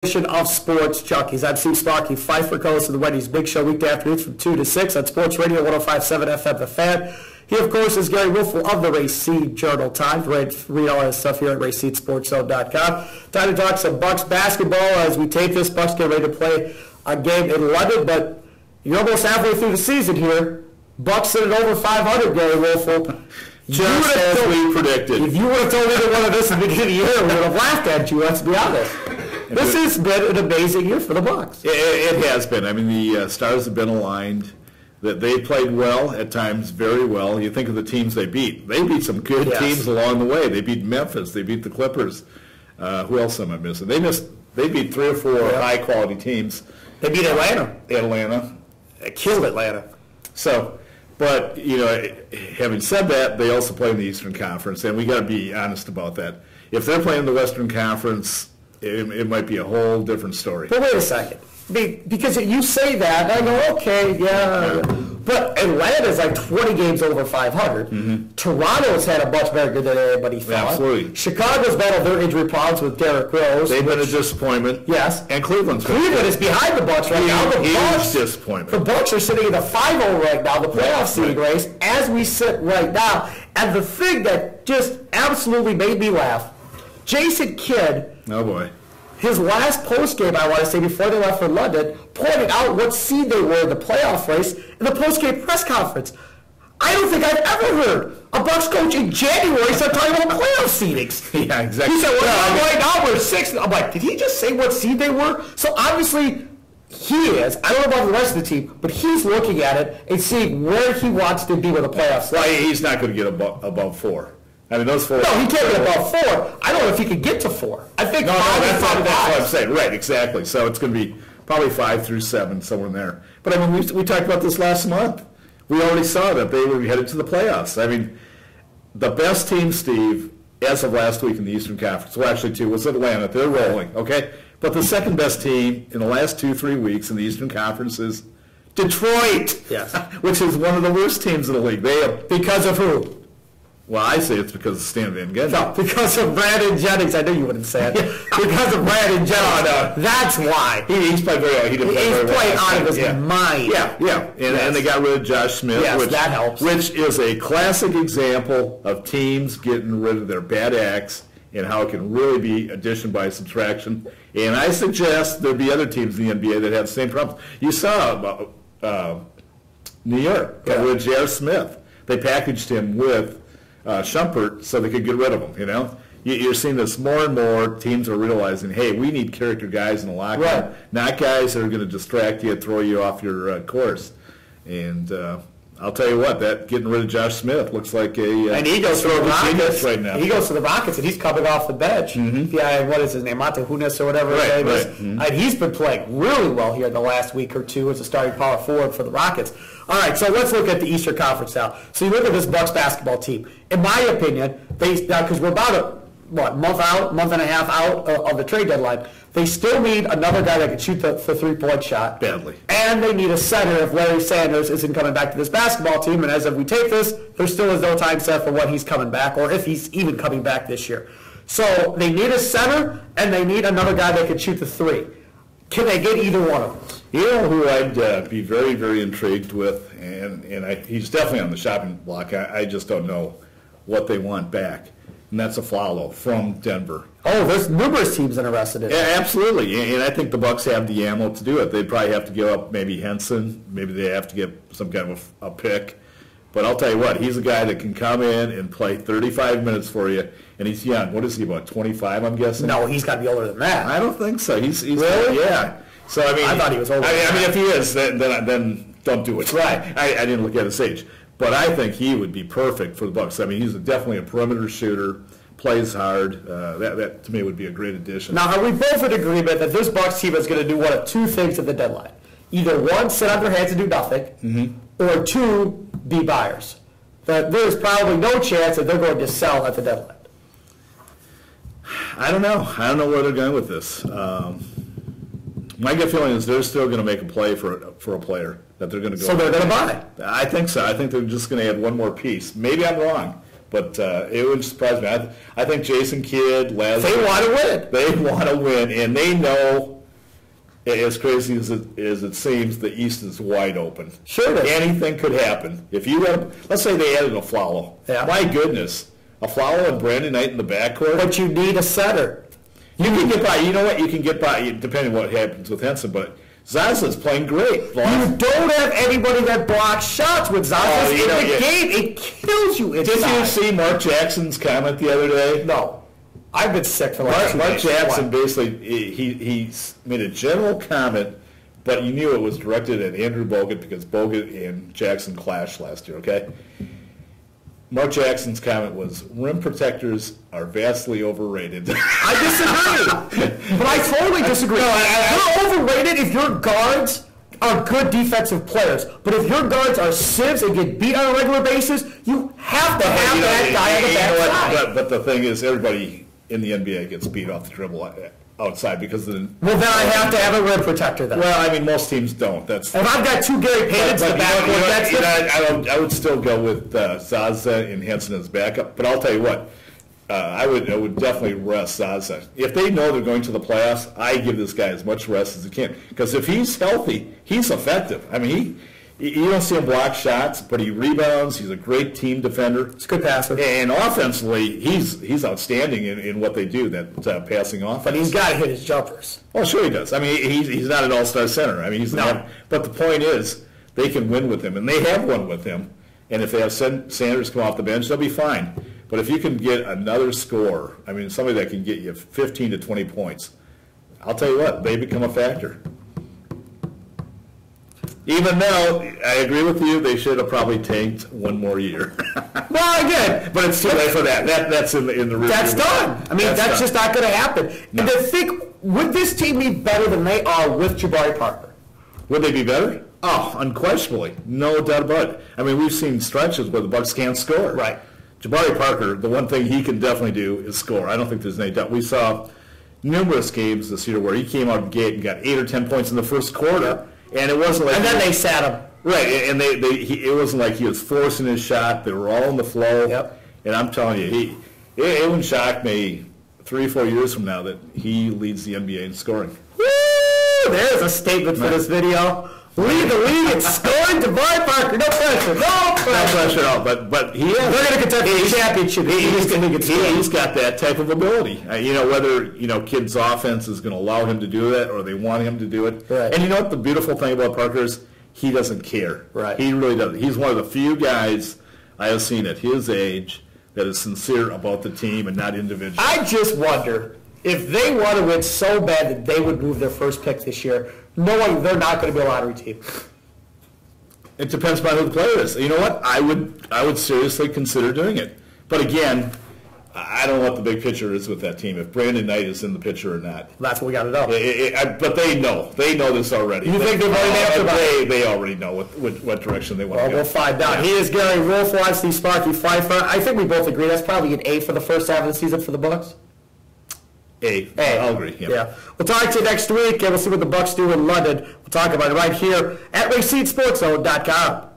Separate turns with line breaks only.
Of Sports Junkies. I'm Steve Sparky, Fifer, co-host of the Wendy's Big Show, weekday afternoons from 2 to 6 on Sports Radio 105.7 FM, The Fan. He, of course, is Gery Woelfel of the Racine Journal-Times. Read all his stuff here at RacineSportsZone.com. Time to talk some Bucks basketball as we take this. Bucks get ready to play a game in London, but you're almost halfway through the season here. Bucks sitting over 500, Gery Woelfel.
Just as we predicted.
If you would have told either one of us at the beginning of the year, we would have laughed at you, let's be honest. This has been an amazing year for the Bucks.
It has been. I mean, the stars have been aligned. That they played well at times, very well. You think of the teams they beat. They beat some good teams along the way. They beat Memphis. They beat the Clippers. Who else am I missing? They beat 3 or 4 high-quality teams.
They beat Atlanta.
They
killed Atlanta.
So, but, you know, having said that, they also play in the Eastern Conference, and we got to be honest about that. If they're playing the Western Conference, it might be a whole different story.
But wait a second. Because you say that, and I go, okay, yeah. But Atlanta's like 20 games over 500. Mm-hmm. Toronto's had a much better year than everybody thought.
Absolutely.
Chicago's battled their injury problems with Derrick Rose.
They've been a disappointment.
Yes.
And Cleveland
is behind the Bucks right now. The Bucks,
disappointment.
The Bucks are sitting in the 5-0 right now, the playoff seeding race, as we sit right now. And the thing that just absolutely made me laugh, Jason Kidd.
Oh, boy.
His last post-game, I want to say, before they left for London, pointed out what seed they were in the playoff race in the post-game press conference. I don't think I've ever heard a Bucks coach in January start talking about playoff seedings.
Yeah, exactly.
He said, right now we're 6th. I'm like, did he just say what seed they were? So obviously he is. I don't know about the rest of the team, but he's looking at it and seeing where he wants to be with the playoffs.
Well, he's not going to get above 4. I mean, those 4.
No, he can't get above 4. I don't know if he could get to 4. I think
that's what I'm saying. Right, exactly. So it's going to be probably 5 through 7, somewhere in there. But I mean, we talked about this last month. We already saw that they were headed to the playoffs. I mean, the best team, Steve, as of last week in the Eastern Conference, well, actually 2, was Atlanta. They're rolling, okay? But the second best team in the last 2-3 weeks in the Eastern Conference is Detroit.
Yes.
Which is one of the worst teams in the league.
Because of who?
Well, I say it's because of Stan Van Gundy.
No, because of Brandon Jennings. I knew you wouldn't say it. Because of Brandon Jennings. No. That's why.
He's played very well. He's
playing out of his mind.
Yeah. And they got rid of Josh Smith.
Yes, that helps.
Which is a classic example of teams getting rid of their bad acts and how it can really be addition by subtraction. And I suggest there be other teams in the NBA that have the same problems. You saw New York got rid of J.R. Smith. They packaged him with Shumpert so they could get rid of him, you know? You're seeing this more and more. Teams are realizing, hey, we need character guys in the locker room, not guys that are going to distract you and throw you off your course. And I'll tell you what, that getting rid of Josh Smith looks like
and he goes to the Rockets
right now.
He goes to the Rockets, and he's coming off the bench. Mm-hmm. Yeah, what is his name? Monte Hunas or whatever his name is. Mm-hmm. And he's been playing really well here in the last week or two as a starting power forward for the Rockets. All right, so let's look at the Eastern Conference now. So you look at this Bucks basketball team. In my opinion, because we're about month and a half out of the trade deadline, they still need another guy that can shoot the three-point shot.
Badly.
And they need a center if Larry Sanders isn't coming back to this basketball team. And as if we take this, there still is no time set for when he's coming back or if he's even coming back this year. So they need a center, and they need another guy that can shoot the 3. Can they get either one of them?
You know who I'd be very, very intrigued with, and he's definitely on the shopping block. I just don't know what they want back, and that's Aflalo from Denver.
Oh, there's numerous teams interested in it.
Yeah, absolutely, and I think the Bucks have the ammo to do it. They'd probably have to give up maybe Henson. Maybe they have to get some kind of a pick. But I'll tell you what, he's a guy that can come in and play 35 minutes for you, and he's young. What is he, about 25, I'm guessing?
No, he's got to be older than that.
I don't think so. He's
really?
Yeah. So, I mean,
I thought he was older.
I mean, if he is, then don't do it.
Right.
I didn't look at his age. But I think he would be perfect for the Bucks. I mean, he's definitely a perimeter shooter, plays hard. That to me, would be a great addition.
Now, are we both in agreement that this Bucks team is going to do one of 2 things at the deadline? Either 1, sit on their hands and do nothing, or 2, be buyers. That there's probably no chance that they're going to sell at the deadline.
I don't know. I don't know where they're going with this. My gut feeling is they're still going to make a play for a player that they're going to go.
So they're going to buy.
I think so. I think they're just going to add one more piece. Maybe I'm wrong, But it wouldn't surprise me. I think Jason Kidd, Leslie,
They want to win.
They want to win, and they know, as crazy as it seems, the East is wide open.
Sure it is.
Anything could happen. If you had, let's say they added a Flalo.
Yeah.
My goodness, a Flalo and Brandon Knight in the backcourt.
But you need a setter.
You can get by. You know what? You can get by, depending on what happens with Henson, but Zaza's playing great.
You don't have anybody that blocks shots with Zaza. In the game, it kills you inside.
Did you see Mark Jackson's comment the other day?
No. I've been sick for the last 2 days.
Mark Jackson basically, he made a general comment, but you knew it was directed at Andrew Bogut because Bogut and Jackson clashed last year, okay? Mark Jackson's comment was, rim protectors are vastly overrated.
I disagree. But I totally disagree. You're overrated if your guards are good defensive players. But if your guards are sieves and get beat on a regular basis, you have to have that guy on the backside.
But the thing is, everybody in the NBA gets beat off the dribble outside because of the...
Well, then I have to have a rim protector then.
Well, I mean, most teams don't. If
I've got two Gary Paytons in the backcourt,
I would still go with Zaza and Henson as backup. But I'll tell you what, I would definitely rest Zaza. If they know they're going to the playoffs, I give this guy as much rest as he can. Because if he's healthy, he's effective. I mean, you don't see him block shots, but he rebounds. He's a great team defender.
He's a good passer.
And offensively, he's outstanding in what they do, that passing offense.
But he's got to hit his jumpers.
Oh, sure he does. I mean, he's not an all-star center. I mean, but the point is, they can win with him, and they have won with him. And if they have Sanders come off the bench, they'll be fine. But if you can get another scorer, I mean, somebody that can get you 15 to 20 points, I'll tell you what, they become a factor. Even though, I agree with you, they should have probably tanked one more year.
Well, again,
but it's too late for that. That's in the rear.
That's done. I mean, that's just not going to happen. No. And to think, would this team be better than they are with Jabari Parker?
Would they be better? Oh, unquestionably. No doubt about it. I mean, we've seen stretches where the Bucks can't score.
Right.
Jabari Parker, the one thing he can definitely do is score. I don't think there's any doubt. We saw numerous games this year where he came out of the gate and got 8 or 10 points in the first quarter. And it wasn't like...
And then they sat him.
Right, and it wasn't like he was forcing his shot. They were all in the flow.
Yep.
And I'm telling you, it wouldn't shock me 3 or 4 years from now that he leads the NBA in scoring.
Woo! There's a statement for this video. Lead the league in scoring. Jabari Parker, no pressure. No pressure
at all. But he is.
They're going to contest the championship.
He's got that type of ability. Whether Kidd's offense is going to allow him to do that or they want him to do it.
Right.
And you know what the beautiful thing about Parker is? He doesn't care.
Right.
He really doesn't. He's one of the few guys I have seen at his age that is sincere about the team and not individual.
I just wonder if they want to win so bad that they would move their first pick this year, knowing they're not going to be a lottery team.
It depends upon who the player is. You know what? I would seriously consider doing it. But again, I don't know what the big picture is with that team, if Brandon Knight is in the picture or not.
That's what we got to know.
But they know. They know this already.
You think they've already made up
They already know what direction they want to go.
We'll find out. Yeah. He is Gery Woelfel. I'm Steve Sparky Fifer. I think we both agree that's probably an A for the first half of the season for the Bucks.
A. I'll agree.
Yeah. We'll talk to you next week, and we'll see what the Bucks do in London. We'll talk about it right here at RaceSeedSportsZone.com.